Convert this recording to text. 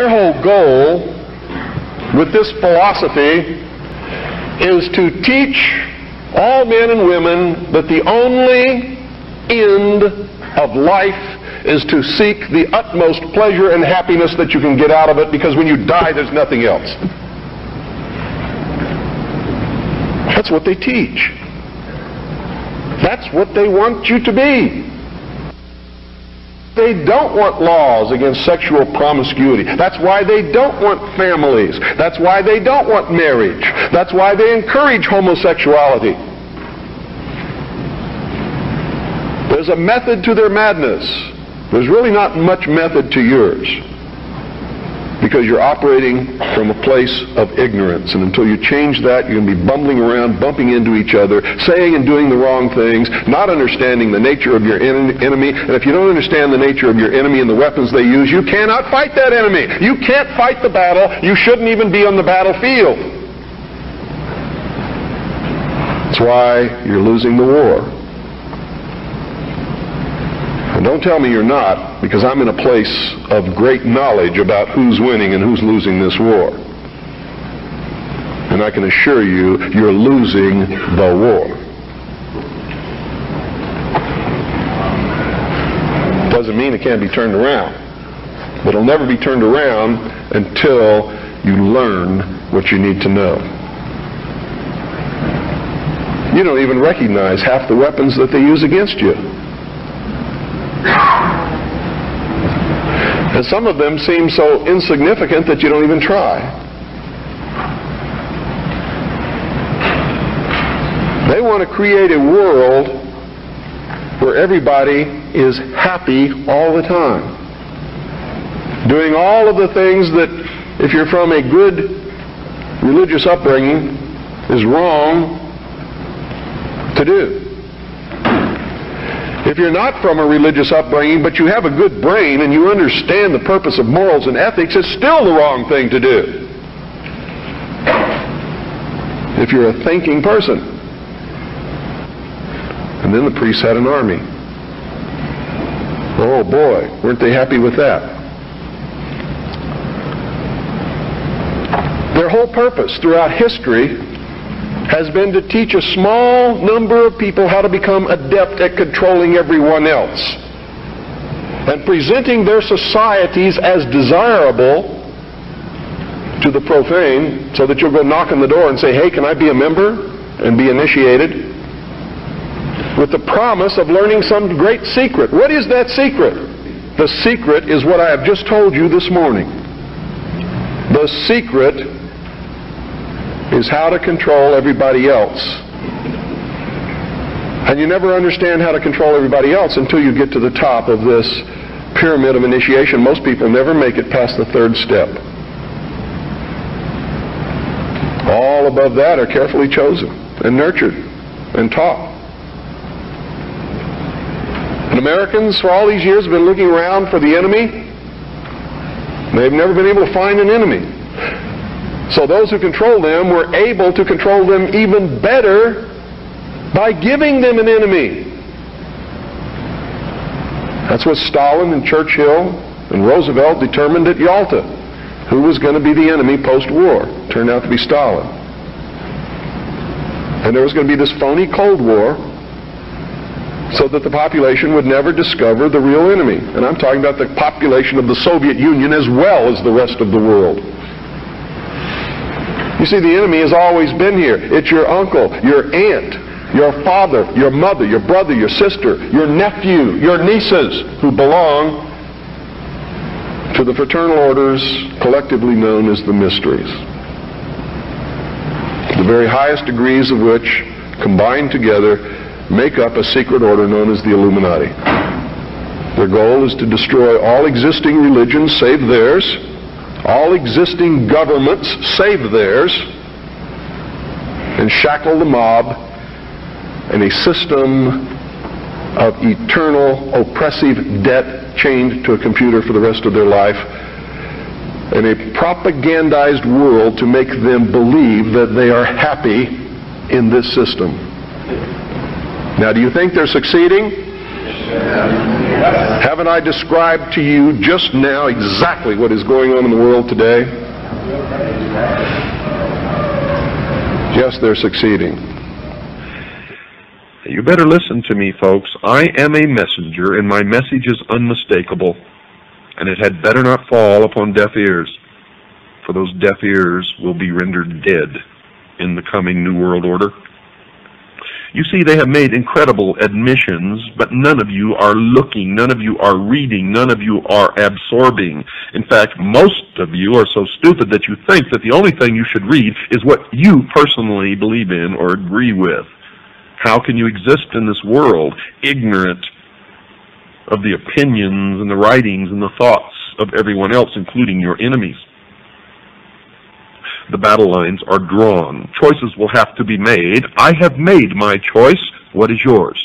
Their whole goal with this philosophy is to teach all men and women that the only end of life is to seek the utmost pleasure and happiness that you can get out of it, because when you die, there's nothing else. That's what they teach. That's what they want you to be. They don't want laws against sexual promiscuity. That's why they don't want families. That's why they don't want marriage. That's why they encourage homosexuality. There's a method to their madness. There's really not much method to yours, because you're operating from a place of ignorance. And until you change that, you're going to be bumbling around, bumping into each other, saying and doing the wrong things, not understanding the nature of your enemy. And if you don't understand the nature of your enemy and the weapons they use, you cannot fight that enemy. You can't fight the battle. You shouldn't even be on the battlefield. That's why you're losing the war. And don't tell me you're not, because I'm in a place of great knowledge about who's winning and who's losing this war. And I can assure you, you're losing the war. Doesn't mean it can't be turned around. But it'll never be turned around until you learn what you need to know. You don't even recognize half the weapons that they use against you. And some of them seem so insignificant that you don't even try. They want to create a world where everybody is happy all the time, doing all of the things that, if you're from a good religious upbringing, is wrong to do. If you're not from a religious upbringing, but you have a good brain and you understand the purpose of morals and ethics, it's still the wrong thing to do. If you're a thinking person. And then the priests had an army. Oh boy, weren't they happy with that? Their whole purpose throughout history has been to teach a small number of people how to become adept at controlling everyone else, and presenting their societies as desirable to the profane, so that you'll go knock on the door and say, hey, can I be a member and be initiated, with the promise of learning some great secret. What is that secret? The secret is what I have just told you this morning. The secret is how to control everybody else. And you never understand how to control everybody else until you get to the top of this pyramid of initiation. Most people never make it past the third step. All above that are carefully chosen and nurtured and taught. And Americans for all these years have been looking around for the enemy. They've never been able to find an enemy. So those who control them were able to control them even better by giving them an enemy. That's what Stalin and Churchill and Roosevelt determined at Yalta. Who was going to be the enemy post-war? Turned out to be Stalin. And there was going to be this phony Cold War, so that the population would never discover the real enemy. And I'm talking about the population of the Soviet Union as well as the rest of the world. You see, the enemy has always been here. It's your uncle, your aunt, your father, your mother, your brother, your sister, your nephew, your nieces, who belong to the fraternal orders collectively known as the mysteries. The very highest degrees of which, combined together, make up a secret order known as the Illuminati. Their goal is to destroy all existing religions save theirs, all existing governments save theirs, and shackle the mob in a system of eternal oppressive debt chained to a computer for the rest of their life, in a propagandized world to make them believe that they are happy in this system. Now, do you think they're succeeding? Haven't I described to you just now exactly what is going on in the world today? Yes, they're succeeding. You better listen to me, folks. I am a messenger, and my message is unmistakable, and it had better not fall upon deaf ears, for those deaf ears will be rendered dead in the coming New World Order. You see, they have made incredible admissions, but none of you are looking, none of you are reading, none of you are absorbing. In fact, most of you are so stupid that you think that the only thing you should read is what you personally believe in or agree with. How can you exist in this world ignorant of the opinions and the writings and the thoughts of everyone else, including your enemies? The battle lines are drawn. Choices will have to be made. I have made my choice. What is yours?